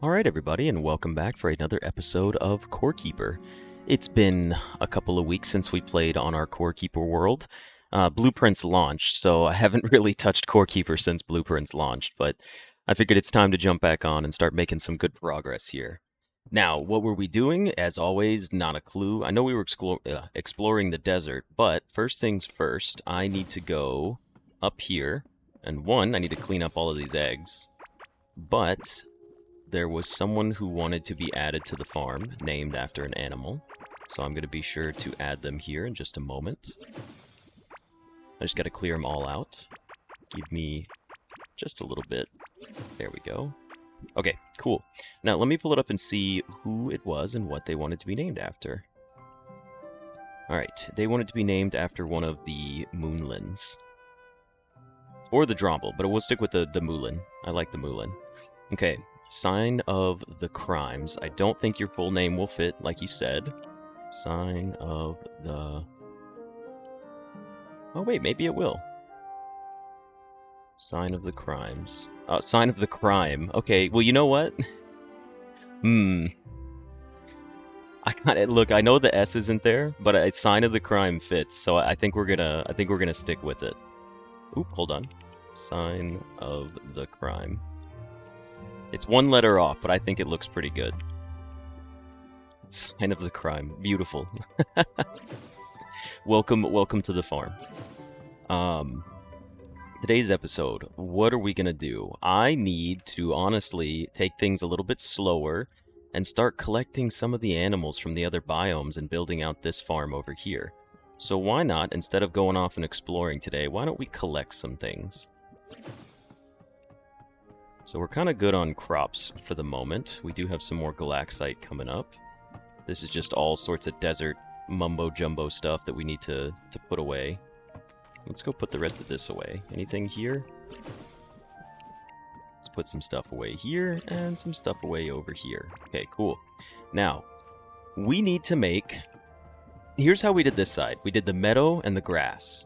Alright everybody, and welcome back for another episode of Core Keeper. It's been a couple of weeks since we played on our Core Keeper world. Blueprints launched, so I haven't really touched Core Keeper since Blueprints launched, but I figured it's time to jump back on and start making some good progress here. Now, what were we doing? As always, not a clue. I know we were exploring the desert, but first things first, I need to go up here, and I need to clean up all of these eggs, but there was someone who wanted to be added to the farm, named after an animal. So I'm going to be sure to add them here in just a moment. I just got to clear them all out. Give me just a little bit. There we go. Okay, cool. Now let me pull it up and see who it was and what they wanted to be named after. Alright, they wanted to be named after one of the moonlins. Or the Dromble, but we'll stick with the moulin. I like the moulin. Okay. Sign of the Crimes. I don't think your full name will fit, like you said. Sign of the... Oh wait, maybe it will. Sign of the Crimes. Sign of the Crime. Okay, well you know what? Look, I know the S isn't there, but Sign of the Crime fits, so I think we're gonna stick with it. Oop, hold on. Sign of the Crime. It's one letter off, but I think it looks pretty good. Sign of the Crime. Beautiful. Welcome to the farm. Today's episode, what are we gonna do? I need to honestly take things a little bit slower and start collecting some of the animals from the other biomes and building out this farm over here. So why not, instead of going off and exploring today, why don't we collect some things? So we're kind of good on crops for the moment. We do have some more galaxite coming up. This is just all sorts of desert mumbo-jumbo stuff that we need to put away. Let's go put the rest of this away. Anything here? Let's put some stuff away here and some stuff away over here. Okay, cool. Now, we need to make... Here's how we did this side. We did the meadow and the grass.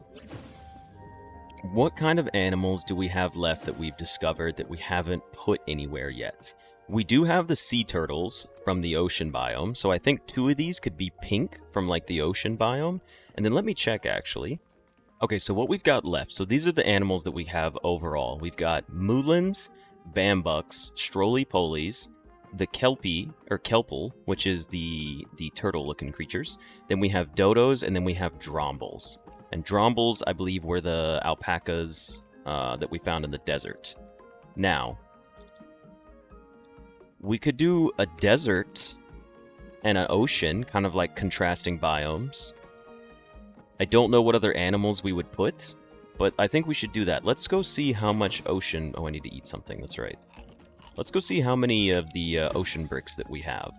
What kind of animals do we have left that we've discovered that we haven't put anywhere yet? We do have the sea turtles from the ocean biome, so I think 2 of these could be pink from like the ocean biome. And then let me check actually. Okay, so what we've got left, so these are the animals that we have overall. We've got moulins, bambucks, stroly-polies, the kelpie, or kelpel, which is the turtle-looking creatures. Then we have dodos, and then we have drombles. And drombles, I believe, were the alpacas that we found in the desert. Now, we could do a desert and an ocean, kind of like contrasting biomes. I don't know what other animals we would put, but I think we should do that. Let's go see how much ocean... Oh, I need to eat something, that's right. Let's go see how many of the ocean bricks that we have.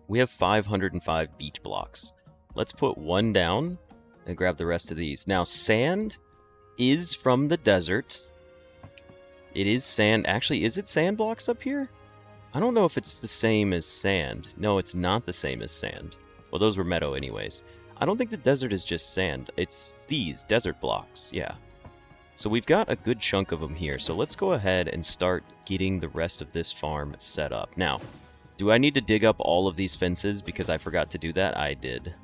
We have 505 beach blocks. Let's put 1 down and grab the rest of these. Now, sand is from the desert. It is sand. Actually, is it sand blocks up here? I don't know if it's the same as sand. No, it's not the same as sand. Well, those were meadow anyways. I don't think the desert is just sand. It's these desert blocks, yeah. So we've got a good chunk of them here. So let's go ahead and start getting the rest of this farm set up. Now, do I need to dig up all of these fences because I forgot to do that? I did.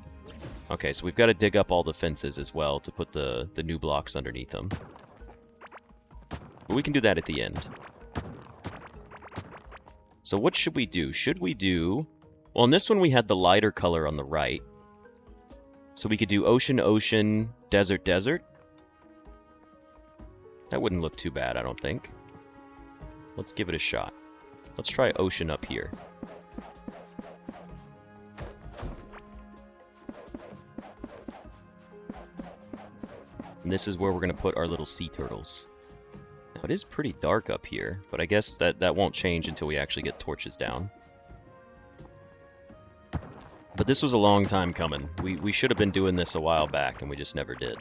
Okay, so we've got to dig up all the fences as well to put the new blocks underneath them. But we can do that at the end. So what should we do? Should we do... Well, in this one we had the lighter color on the right. So we could do ocean, ocean, desert, desert. That wouldn't look too bad, I don't think. Let's give it a shot. Let's try ocean up here. And this is where we're going to put our little sea turtles. Now, it is pretty dark up here, but I guess that won't change until we actually get torches down. But this was a long time coming. We should have been doing this a while back, and we just never did.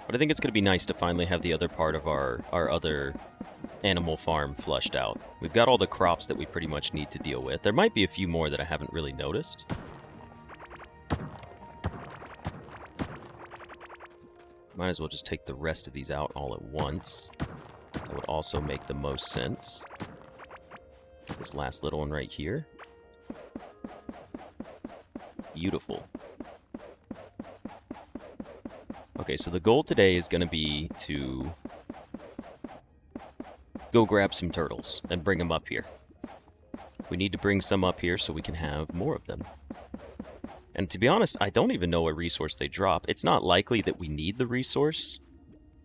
But I think it's going to be nice to finally have the other part of our other animal farm flushed out. We've got all the crops that we pretty much need to deal with. There might be a few more that I haven't really noticed. Might as well just take the rest of these out all at once. That would also make the most sense. This last little one right here. Beautiful. Okay, so the goal today is going to be to go grab some turtles and bring them up here. We need to bring some up here so we can have more of them. And to be honest, I don't even know what resource they drop. It's not likely that we need the resource.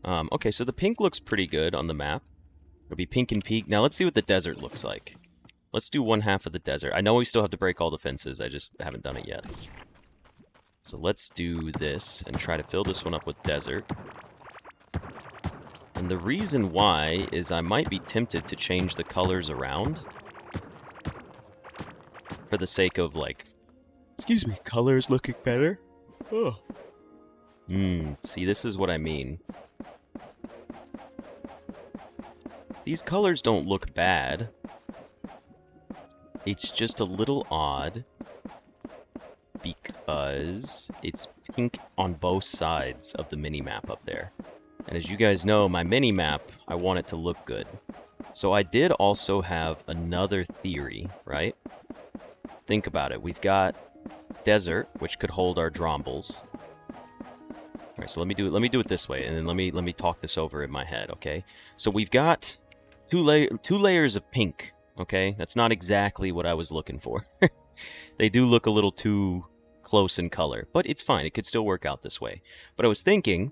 Okay, so the pink looks pretty good on the map. It'll be pink and peak. Now let's see what the desert looks like. Let's do one half of the desert. I know we still have to break all the fences. I just haven't done it yet. So let's do this and try to fill this one up with desert. And the reason why is I might be tempted to change the colors around. For the sake of, like... Excuse me, colors looking better? Oh. See, this is what I mean. These colors don't look bad. It's just a little odd because it's pink on both sides of the mini-map up there. And as you guys know, my mini-map, I want it to look good. So I did also have another theory, right? Think about it. We've got desert, which could hold our drombles. Alright, so let me do it this way, and then let me talk this over in my head, okay? So we've got two layers of pink. Okay, that's not exactly what I was looking for. They do look a little too close in color, but it's fine. It could still work out this way. But I was thinking,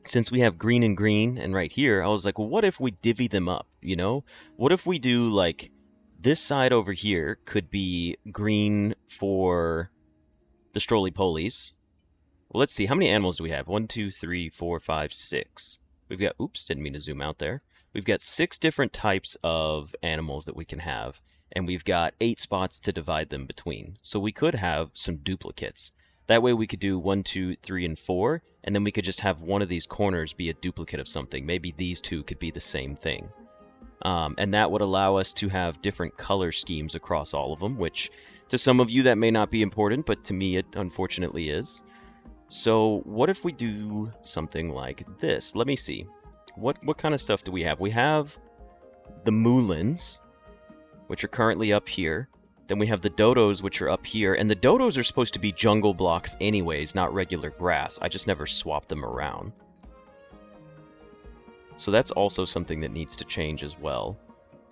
since we have green and green, and right here, I was like, well, what if we divvy them up, you know? What if we do, like, this side over here could be green for the strolley-polies. Well, let's see. How many animals do we have? 1, 2, 3, 4, 5, 6. We've got... Oops, didn't mean to zoom out there. We've got 6 different types of animals that we can have, and we've got 8 spots to divide them between. So we could have some duplicates. That way we could do 1, 2, 3, and 4, and then we could just have one of these corners be a duplicate of something. Maybe these two could be the same thing. And that would allow us to have different color schemes across all of them, which to some of you that may not be important, but to me it unfortunately is. So what if we do something like this? Let me see. What kind of stuff do we have? We have the moulins, which are currently up here. Then we have the dodos, which are up here. And the dodos are supposed to be jungle blocks anyways, not regular grass. I just never swapped them around. So that's also something that needs to change as well.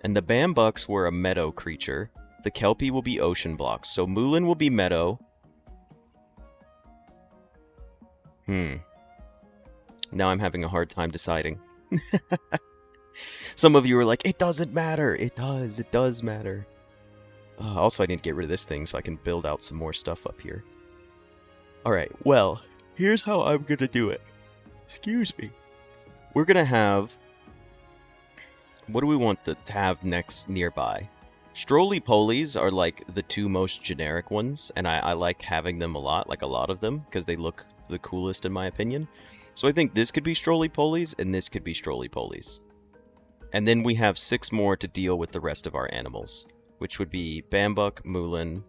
And the bambucks were a meadow creature. The kelpie will be ocean blocks. So moulin will be meadow. Now I'm having a hard time deciding. Some of you are like, it doesn't matter. It does matter. Also, I need to get rid of this thing so I can build out some more stuff up here. Alright, well, here's how I'm gonna do it. Excuse me. We're gonna have... What do we want to have next nearby? Strolley-polies are like the 2 most generic ones, and I like having them a lot, like a lot of them, because they look the coolest in my opinion. So I think this could be strolley-polies, and this could be strolley-polies. And then we have 6 more to deal with the rest of our animals, which would be bambuck, moulin.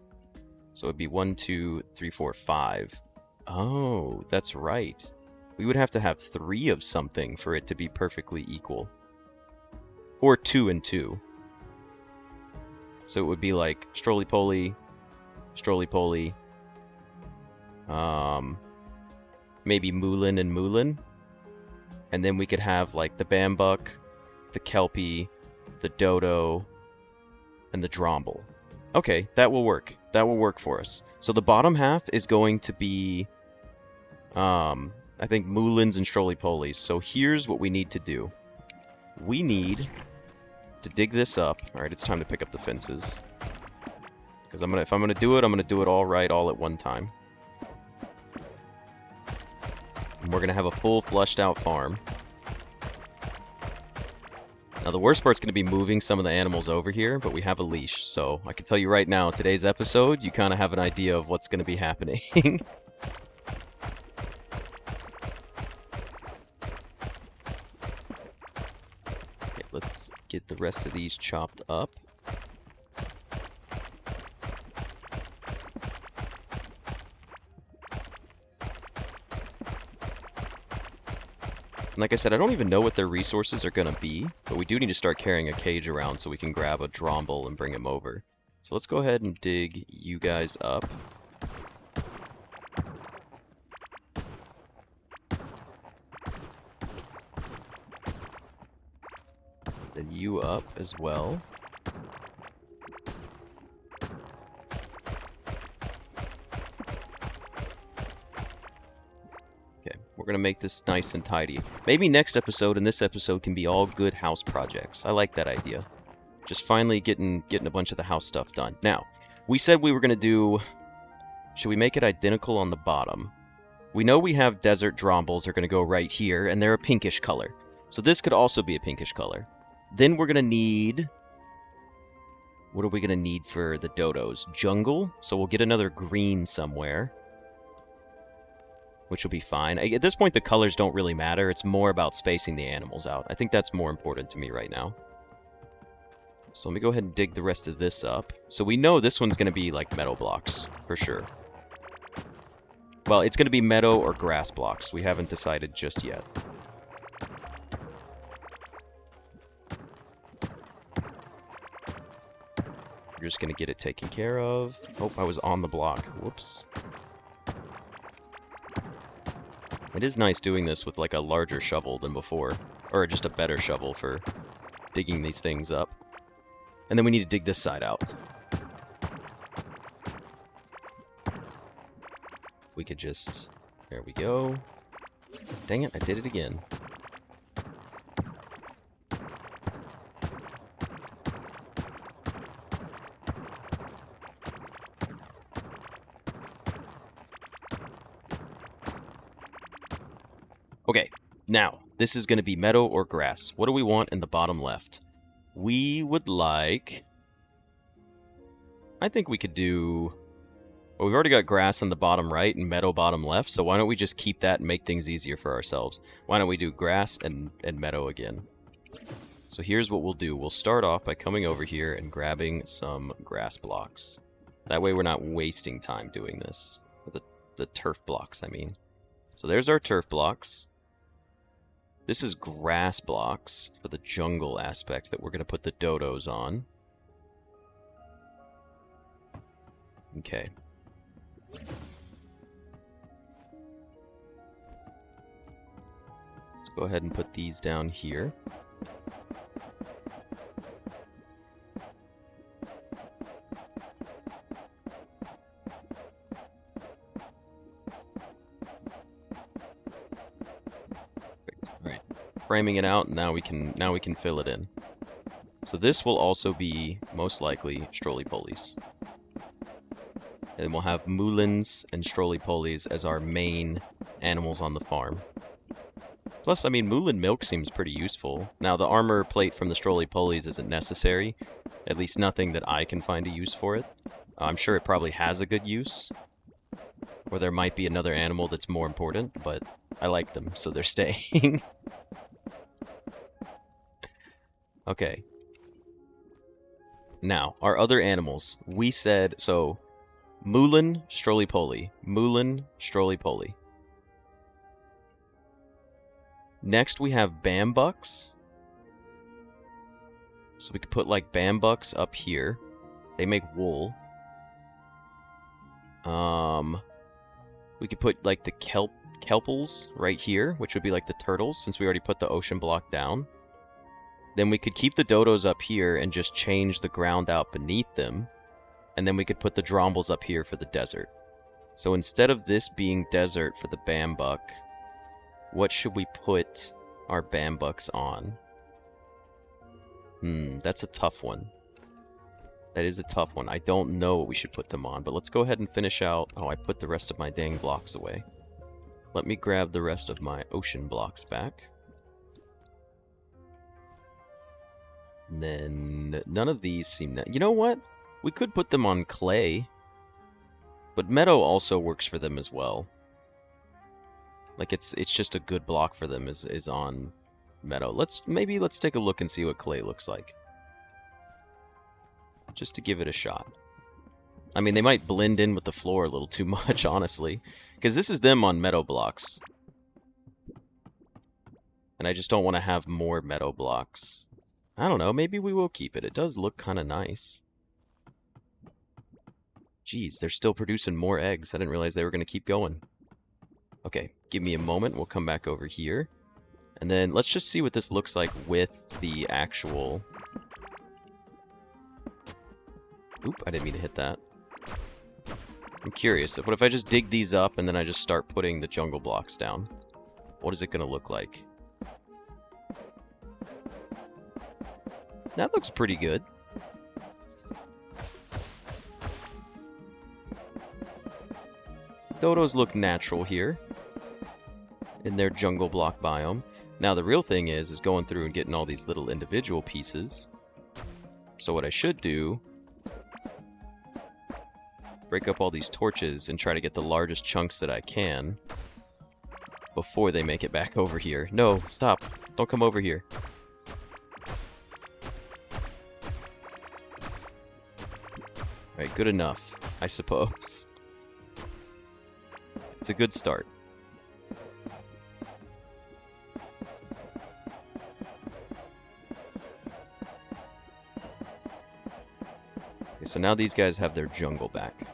So it would be 1, 2, 3, 4, 5. Oh, that's right. We would have to have 3 of something for it to be perfectly equal. Or 2 and 2. So it would be like strolley-poly, strolley-poly, maybe moulin and moulin. And then we could have like the bambuck, the kelpie, the dodo, and the dromble. Okay, that will work. That will work for us. So the bottom half is going to be, I think, moulins and strolley-polies. So here's what we need to do. We need to dig this up. Alright, it's time to pick up the fences. Because if I'm gonna do it, I'm gonna do it all right, all at one time. And we're gonna have a full, fleshed-out farm. Now, the worst part's gonna be moving some of the animals over here, but we have a leash, so I can tell you right now, today's episode, you kind of have an idea of what's gonna be happening. Okay, let's get the rest of these chopped up. like I said, I don't even know what their resources are going to be, but we do need to start carrying a cage around so we can grab a dromble and bring him over. So let's go ahead and dig you guys up. Then you up as well. We're going to make this nice and tidy. Maybe next episode and this episode can be all good house projects. I like that idea. Just finally getting a bunch of the house stuff done. Now, we said we were going to do... Should we make it identical on the bottom? We know we have desert drombles are going to go right here, and they're a pinkish color. So this could also be a pinkish color. Then we're going to need... What are we going to need for the dodos? Jungle? So we'll get another green somewhere. Which will be fine. At this point, the colors don't really matter. It's more about spacing the animals out. I think that's more important to me right now. So let me go ahead and dig the rest of this up. So we know this one's going to be like meadow blocks, for sure. Well, it's going to be meadow or grass blocks. We haven't decided just yet. We're just going to get it taken care of. Oh, I was on the block. Whoops. It is nice doing this with like a larger shovel than before. Or just a better shovel for digging these things up. And then we need to dig this side out. We could just... There we go. Dang it, I did it again. Okay, now, this is going to be meadow or grass. What do we want in the bottom left? We would like... I think we could do... Well, we've already got grass on the bottom right and meadow bottom left, so why don't we just keep that and make things easier for ourselves? Why don't we do grass and meadow again? So here's what we'll do. We'll start off by coming over here and grabbing some grass blocks. That way we're not wasting time doing this. The turf blocks, I mean. So there's our turf blocks. This is grass blocks for the jungle aspect that we're going to put the dodos on. Okay. Let's go ahead and put these down here. Alright. Framing it out, now we can fill it in. So this will also be most likely strolley-polies. And we'll have moulins and strolley-polies as our main animals on the farm. Plus, I mean, moulin milk seems pretty useful. Now, the armor plate from the strolley-polies isn't necessary. At least nothing that I can find a use for it. I'm sure it probably has a good use. Or there might be another animal that's more important, but I like them, so they're staying. Okay. Now, our other animals. We said, so... Moulin, strolley-poly. Moulin, strolley-poly. Next, we have bambucks. So we could put, like, bambucks up here. They make wool. We could put, like, the kelpals right here, which would be, like, the turtles, since we already put the ocean block down. Then we could keep the dodos up here and just change the ground out beneath them. And then we could put the drombles up here for the desert. So instead of this being desert for the bambuck, what should we put our bambucks on? That's a tough one. That is a tough one. I don't know what we should put them on, but let's go ahead and finish out... Oh, I put the rest of my dang blocks away. Let me grab the rest of my ocean blocks back. And then none of these seem... You know what? We could put them on clay. But meadow also works for them as well. Like, it's just a good block for them is on meadow. Let's take a look and see what clay looks like. Just to give it a shot. I mean, they might blend in with the floor a little too much, honestly. Because this is them on meadow blocks. And I just don't want to have more meadow blocks. I don't know, maybe we will keep it. It does look kind of nice. Jeez, they're still producing more eggs. I didn't realize they were going to keep going. Okay, give me a moment. We'll come back over here. And then let's just see what this looks like with the actual... Oop, I didn't mean to hit that. I'm curious. What if I just dig these up and then I just start putting the jungle blocks down? What is it going to look like? That looks pretty good. Dodos look natural here in their jungle block biome. Now the real thing is going through and getting all these little individual pieces. So what I should do, break up all these torches and try to get the largest chunks that I can before they make it back over here. No, stop. Don't come over here. Alright, good enough, I suppose. It's a good start. Okay, so now these guys have their jungle back.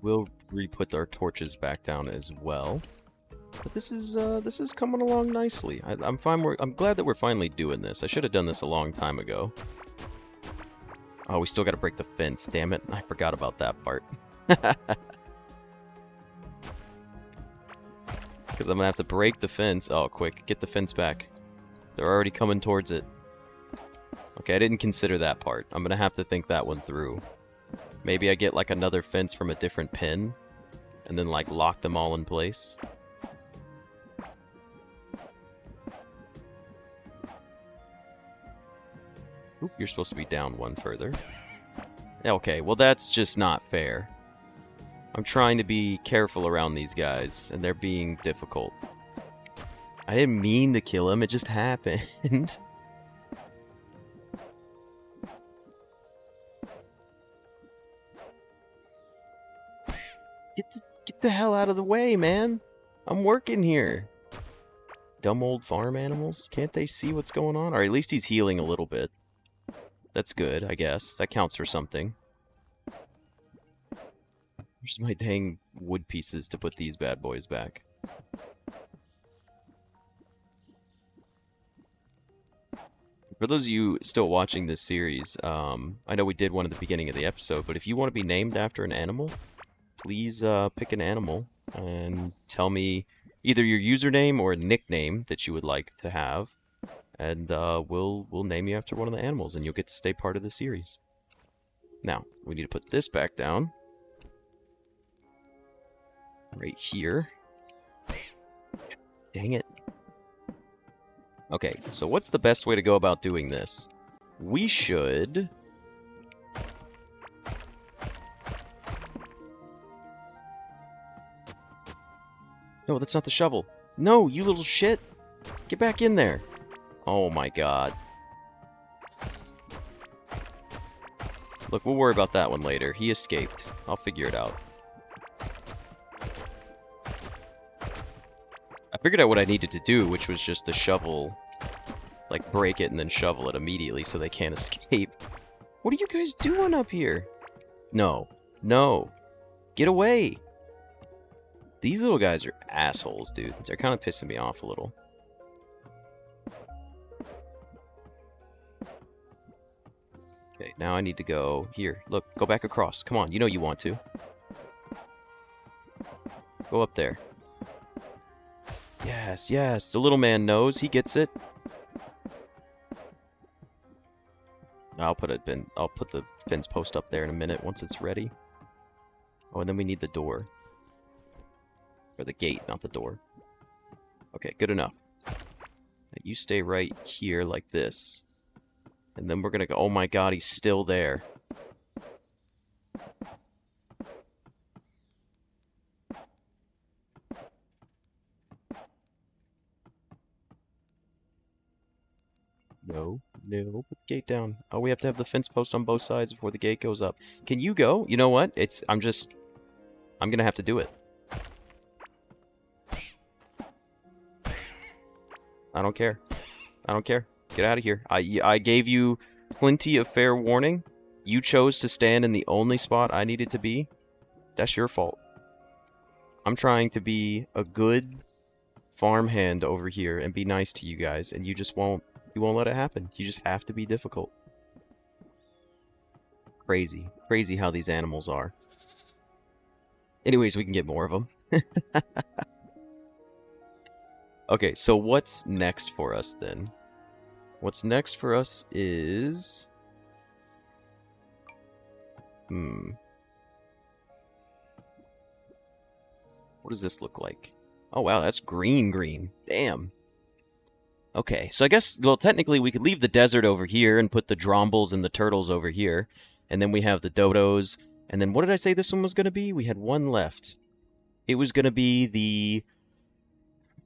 We'll re-put our torches back down as well. But this is coming along nicely. I'm fine. I'm glad that we're finally doing this. I should have done this a long time ago. Oh, we still got to break the fence. Damn it! I forgot about that part. Because I'm gonna have to break the fence. Oh, quick! Get the fence back. They're already coming towards it. Okay, I didn't consider that part. I'm gonna have to think that one through. Maybe I get like another fence from a different pin, and then like lock them all in place. Oop, you're supposed to be down one further. Okay, well that's just not fair. I'm trying to be careful around these guys, and they're being difficult. I didn't mean to kill him, it just happened. Get the hell out of the way, man. I'm working here. Dumb old farm animals. Can't they see what's going on? Or at least he's healing a little bit. That's good, I guess. That counts for something. Where's my dang wood pieces to put these bad boys back? For those of you still watching this series, I know we did one at the beginning of the episode, but if you want to be named after an animal, please pick an animal and tell me either your username or a nickname that you would like to have, and we'll name you after one of the animals, and you'll get to stay part of the series. Now, we need to put this back down. Right here. Dang it. Okay, so what's the best way to go about doing this? We should... No, that's not the shovel. No, you little shit! Get back in there! Oh my god. Look, we'll worry about that one later. He escaped. I'll figure it out. I figured out what I needed to do, which was just to shovel, like break it and then shovel it immediately so they can't escape. What are you guys doing up here? No. No. Get away! These little guys are assholes, dude. They're kind of pissing me off a little. Okay, now I need to go here. Look, go back across. Come on, you know you want to. Go up there. Yes, yes, the little man knows. He gets it. I'll put the fence post up there in a minute once it's ready. Oh, and then we need the door. Or the gate, not the door. Okay, good enough. Now you stay right here like this. And then we're gonna go... Oh my god, he's still there. No, no, put the gate down. Oh, we have to have the fence post on both sides before the gate goes up. Can you go? You know what? I'm gonna have to do it. I don't care. I don't care. Get out of here. I gave you plenty of fair warning. You chose to stand in the only spot I needed to be. That's your fault. I'm trying to be a good farmhand over here and be nice to you guys, and you just won't. You won't let it happen. You just have to be difficult. Crazy. Crazy how these animals are. Anyways, we can get more of them. Okay, so what's next for us then? What's next for us is... What does this look like? Oh wow, that's green. Damn. Okay, so I guess, well, technically we could leave the desert over here and put the drombles and the turtles over here. And then we have the dodos. And then what did I say this one was going to be? We had one left. It was going to be the...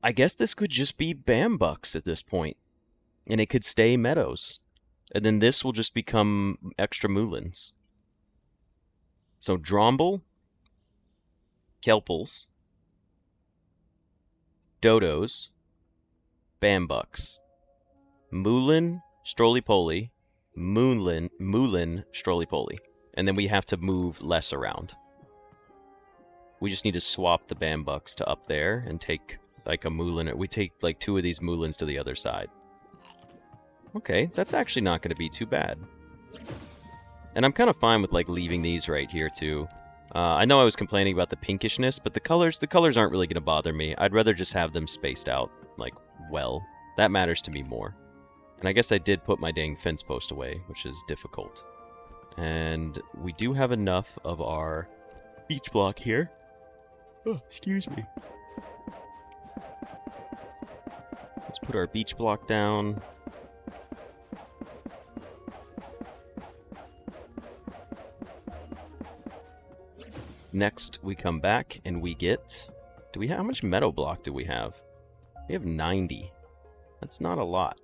I guess this could just be bambucks at this point. And it could stay meadows. And then this will just become extra moulins. So dromble, kelpels, dodos, bambucks, moulin, stroly-poly, moulin, stroly-poly. And then we have to move less around. We just need to swap the bambucks to up there and take like a moulin. We take like 2 of these moulins to the other side. Okay, that's actually not going to be too bad. And I'm kind of fine with like leaving these right here too. I know I was complaining about the pinkishness, but the colors aren't really going to bother me. I'd rather just have them spaced out, like, well. That matters to me more. And I guess I did put my dang fence post away, which is difficult. And we do have enough of our beach block here. Oh, excuse me. Let's put our beach block down. Next, we come back and we get... how much meadow block do we have? We have 90. That's not a lot.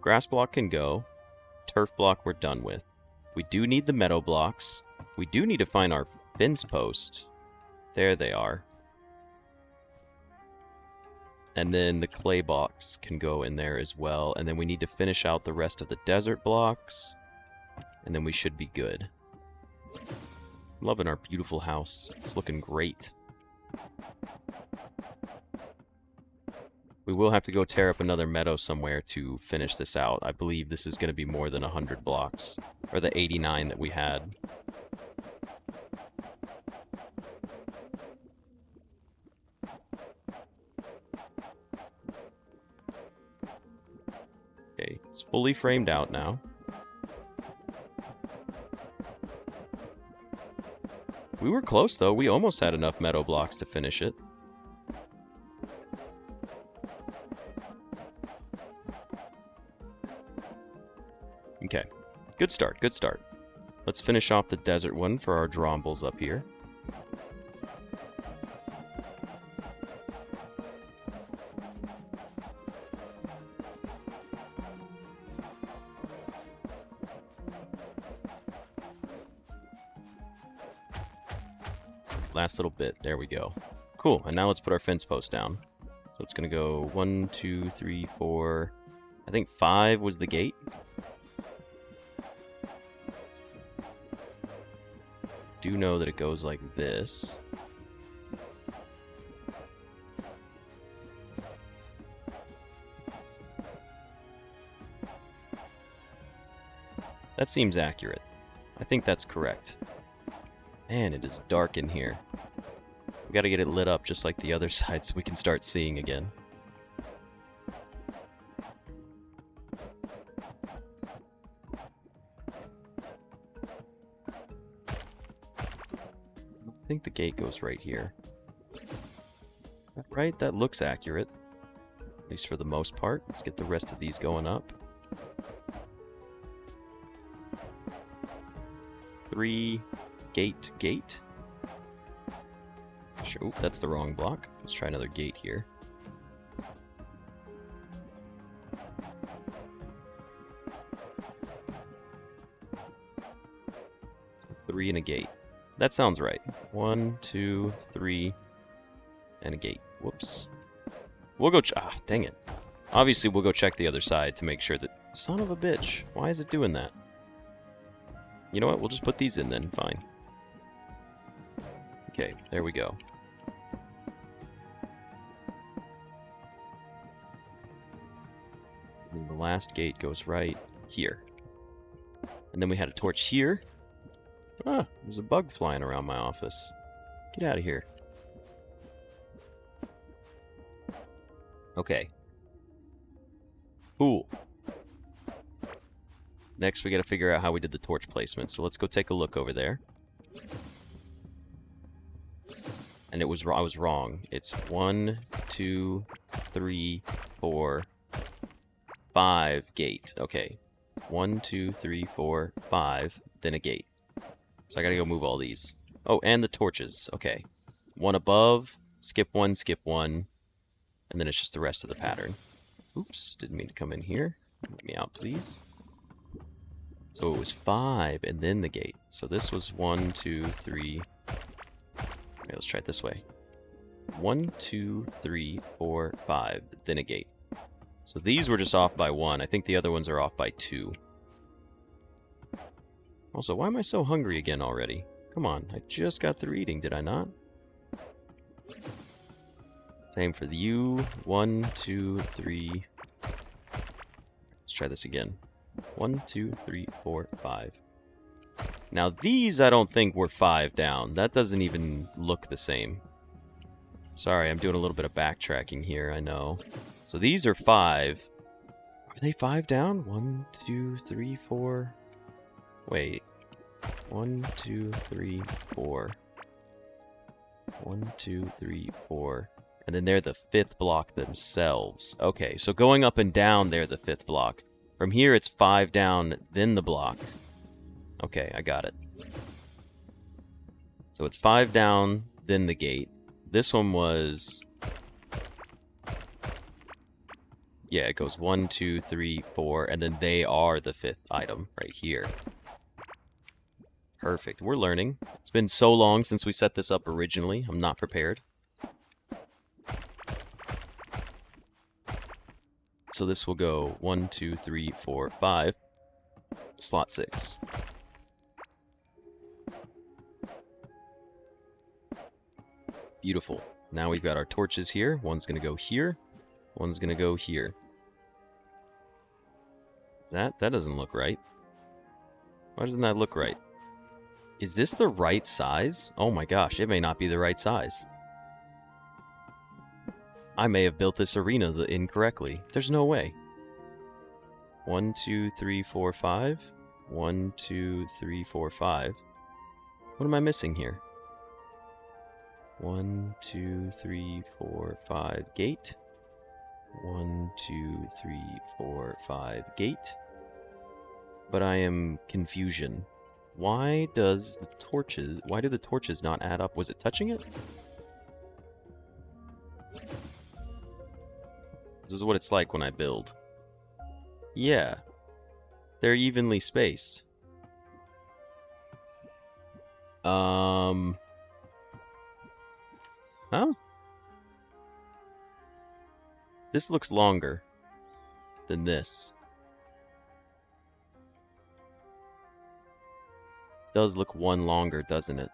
Grass block can go. Turf block we're done with. We do need the meadow blocks. We do need to find our fence post. There they are. And then the clay box can go in there as well. And then we need to finish out the rest of the desert blocks. And then we should be good. Loving our beautiful house. It's looking great. We will have to go tear up another meadow somewhere to finish this out. I believe this is going to be more than 100 blocks. Or the 89 that we had. Okay, it's fully framed out now. We were close, though. We almost had enough meadow blocks to finish it. Okay. Good start, good start. Let's finish off the desert one for our drombles up here. Last little bit. There we go. Cool. And now let's put our fence post down. So it's going to go 1, 2, 3, 4. I think 5 was the gate. Do know that it goes like this. That seems accurate. I think that's correct. Man, it is dark in here. We gotta get it lit up just like the other side so we can start seeing again. I think the gate goes right here. Right? That looks accurate. At least for the most part. Let's get the rest of these going up. 3... Gate. Sure. Oop, that's the wrong block. Let's try another gate here. 3, and a gate. That sounds right. 1, 2, 3, and a gate. Whoops. We'll go... dang it. Obviously, we'll go check the other side to make sure that... Son of a bitch. Why is it doing that? You know what? We'll just put these in then. Fine. Okay, there we go. And the last gate goes right here. And then we had a torch here. Ah, there's a bug flying around my office. Get out of here. Okay. Cool. Next, we gotta figure out how we did the torch placement. So let's go take a look over there. And I was wrong. It's 1, 2, 3, 4, 5 gate. Okay. 1, 2, 3, 4, 5, then a gate. So I gotta go move all these. Oh, and the torches. Okay. One above, skip 1, and then it's just the rest of the pattern. Oops, didn't mean to come in here. Let me out, please. So it was 5, and then the gate. So this was 1, 2, 3... Okay, let's try it this way. 1, 2, 3, 4, 5, then a gate. So these were just off by 1. I think the other ones are off by 2. Also, why am I so hungry again already? Come on, I just got through eating, did I not? Same for the U. 1, 2, 3. Let's try this again. 1, 2, 3, 4, 5. Now these I don't think were 5 down. That doesn't even look the same. Sorry, I'm doing a little bit of backtracking here, I know. So these are 5. Are they 5 down? 1, 2, 3, 4. Wait. 1, 2, 3, 4. 1, 2, 3, 4. And then they're the 5th block themselves. Okay, so going up and down, they're the 5th block. From here, it's 5 down, then the block. Okay, I got it. So it's 5 down, then the gate. This one was... Yeah, it goes 1, 2, 3, 4, and then they are the 5th item right here. Perfect. We're learning. It's been so long since we set this up originally. I'm not prepared. So this will go 1, 2, 3, 4, 5. Slot 6. Beautiful. Now we've got our torches here. One's going to go here. One's going to go here. That doesn't look right. Why doesn't that look right? Is this the right size? Oh my gosh, it may not be the right size. I may have built this arena incorrectly. There's no way. 1, 2, 3, 4, 5. 1, 2, 3, 4, 5. What am I missing here? 1, 2, 3, 4, 5. Gate. 1, 2, 3, 4, 5. Gate. But I am confusion. Why do the torches not add up? Was it touching it? This is what it's like when I build. Yeah. They're evenly spaced. Huh? This looks longer than this. Does look one longer, doesn't it?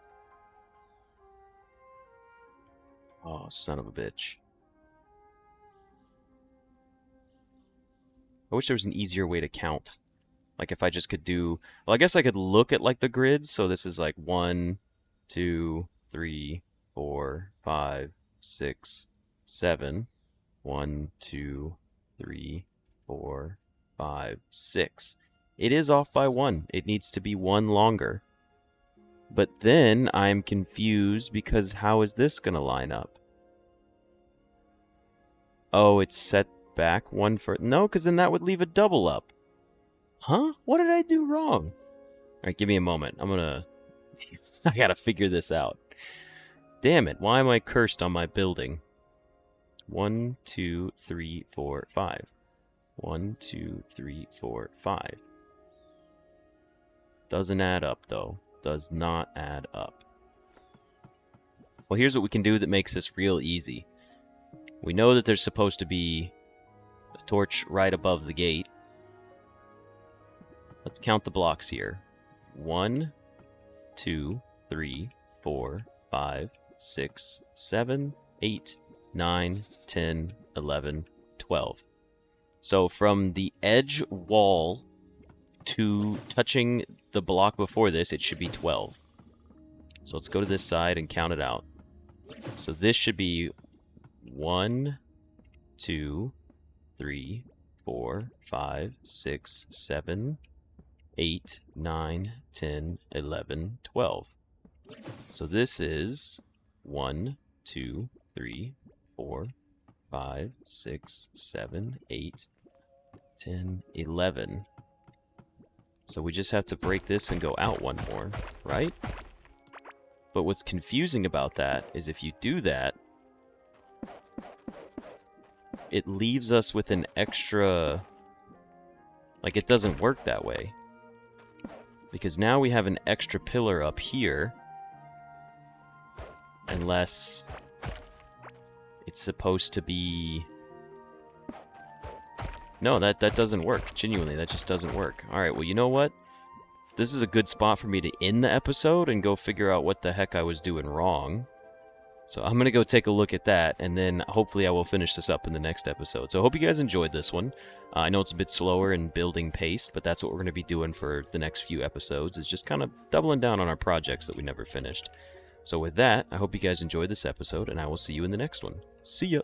Oh, son of a bitch. I wish there was an easier way to count. Like if I just could do... Well, I guess I could look at like the grids. So this is like 1, 2, 3, 4, 5, 6, 7. 1, 2, 3, 4, 5, 6. It is off by 1. It needs to be 1 longer. But then I'm confused because how is this going to line up? Oh, it's set back 1 for... No, because then that would leave a double up. Huh? What did I do wrong? Alright, give me a moment. I'm gonna... I gotta figure this out. Damn it, why am I cursed on my building? 1, 2, 3, 4, 5. 1, 2, 3, 4, 5. Doesn't add up, though. does not add up. Well, here's what we can do that makes this real easy. We know that there's supposed to be a torch right above the gate. Let's count the blocks here. 1, 2, 3, 4, 5, 6, 7, 8, 9, 10, 11, 12. So from the edge wall to touching the block before this, it should be 12. So let's go to this side and count it out. So this should be 1, 2, 3, 4, 5, 6, 7, 8, 9, 10, 11, 12. So this is 1, 2, 3, 4, 5, 6, 7, 8, 10, 11. So we just have to break this and go out one more, right? But what's confusing about that is if you do that, it leaves us with an extra... Like, it doesn't work that way. Because now we have an extra pillar up here. Unless it's supposed to be... No, that doesn't work. Genuinely, that just doesn't work. Alright, well, you know what? This is a good spot for me to end the episode and go figure out what the heck I was doing wrong. So I'm going to go take a look at that, and then hopefully I will finish this up in the next episode. So I hope you guys enjoyed this one. I know it's a bit slower in building pace, but that's what we're going to be doing for the next few episodes, is just kind of doubling down on our projects that we never finished. So with that, I hope you guys enjoyed this episode, and I will see you in the next one. See ya!